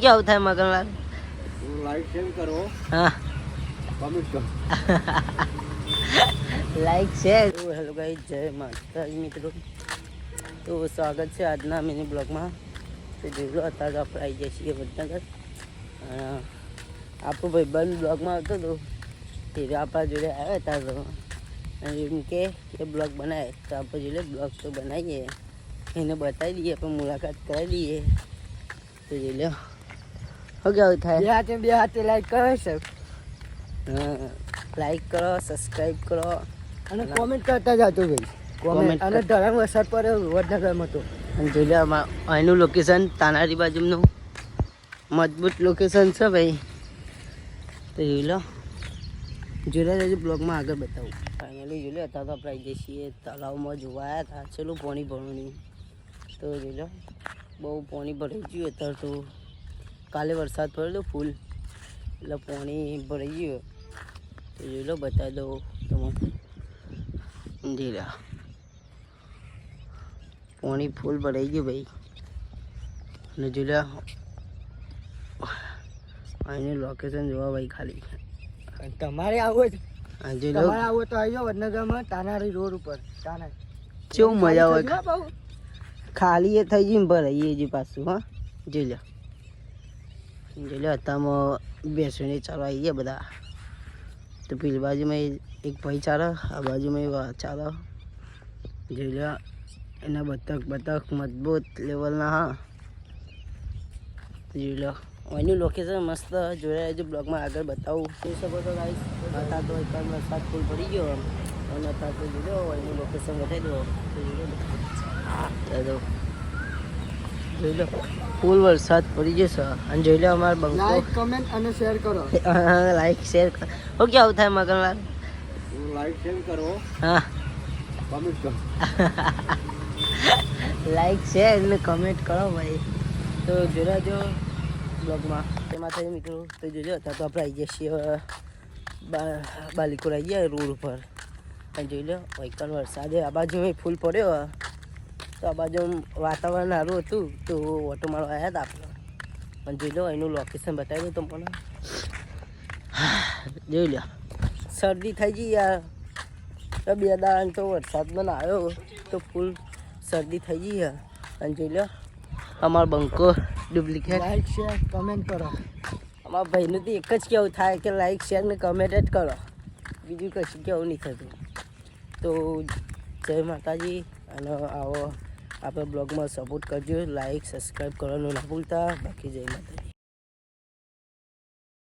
क्या होता है मगनलाल? लाइक शेयर करो, हाँ कमेंट करो. Like share. તો હેલો ગાઈસ, જય માતાજી મિત્રો. તો સ્વાગત છે આજના મિની બ્લોગમાં. તો જોઈ લો અત્યારે આપણે આવી જઈએ છીએ વડનગર. આપણો ભાઈબંધ બ્લોગમાં આવતો હતો તે આપણા જોડે આવ્યા હતા. તો એમ કે બ્લોગ બનાવે તો આપણે જોડે બ્લોગ તો બનાવીએ, એને બતાવી દઈએ, પણ મુલાકાત કરાવી દઈએ. તો જોઈ લો શું કેવું થાય? બે હાથે લાઈક કરો છે હા, લાઈક કરો, સબસ્ક્રાઈબ કરો અને કોમેન્ટ કરતા જાતો ભાઈ. કોમેન્ટ અને ધરમ અસર પર વડનગરમાં તો અને જોઈ લો અહીંનું લોકેશન તાનારી બાજુનું મજબૂત લોકેશન છે ભાઈ. તો જોઈ લો રહેજો બ્લોગમાં આગળ બતાવું. ફાઇનલી જોઈ લો અત્યારે તો આપણે આવી જઈએ છીએ તળાવમાં જોવા આવ્યા હતા. છેલ્લું પાણી ભરવાનું. તો જોઈ લો બહુ પાણી ભરાઈ ગયું અત્યારે. તો કાલે વરસાદ પડ્યો ફૂલ એટલે પાણી ભરાઈ ગયું. તો જોઈ લો બતાવી દઉં તમે. જોઈ લો પાણી ફૂલ ભરાઈ ગયું ભાઈ. અને જોઈ લો અહીંનું લોકેશન જોવા ભાઈ ખાલી. તમારે આવો જ જોઈ લો તમારે આવો તો આવી જાઓ વડનગરમાં તાનારી રોડ ઉપર. તાનારી કેવું મજા આવે. ખાલી એ થઈ ગયું ભરાઈએ હજી પાછું. હા જોઈ લો અત્યારમાં બેસીને ચાલવા આવી ગયા બધા. તો પેલી બાજુમાં એક ભાઈ ચાલે, આ બાજુમાં ચાલે. જોઈ લો એના બતક મજબૂત લેવલના. હા જોઈ લો અહીંનું લોકેશન મસ્ત. જોયા જો બ્લોગમાં આગળ બતાવું જોઈ શકો છો ગાઈસ. અત્યારે તો એકદમ વરસાદ ફૂલ પડી ગયો અને અત્યારે તો જોઈ લો અહીંનું લોકેશન બતાવી દો. જોઈ લો ફૂલ વરસાદ પડી જશે. અને જોઈ લો અમારા બંકો. લાઈક કમેન્ટ અને શેર કરો. લાઈક શેર કરો. શું કેવું થાય મગનલાલ? લાઈક શેર કરો, હા કમેન્ટ કરો. લાઈક શેર અને કમેન્ટ કરો ભાઈ. તો જોયા જો બ્લોગમાં તેમાં થઈ મિત્રો. તો જોજો અત્યારે તો આપણે આવી જઈએ છીએ બાલીકોર આવી ગયા રોડ ઉપર. અને જોઈ લો વૈકલ વરસાદે આ બાજુ ફૂલ પડ્યો. તો આ બાજુ વાતાવરણ સારું હતું તો ઓટો મારવા આવ્યા હતા આપણે. પણ જોઈ લો એનું લોકેશન બતાવી દો તમને. જોઈ લો શરદી થઈ ગઈ યાર. બે દાડા તો વરસાદમાં આવ્યો તો ફૂલ શરદી થઈ ગઈ યાર. અને જોઈ લો અમારો બંકો ડુપ્લિકેટ. લાઈક શેર કમેન્ટ કરો. અમારા ભાઈનું તો એક જ કેવું થાય કે લાઈક શેર ને કમેન્ટ જ કરો, બીજું કશું કેવું નહીં થતું. તો જય માતાજી. અને આવો આપણે બ્લોગમાં સપોર્ટ કરજો. લાઈક સબસ્ક્રાઈબ કરવાનું ના ભૂલતા. બાકી જય માતાજી.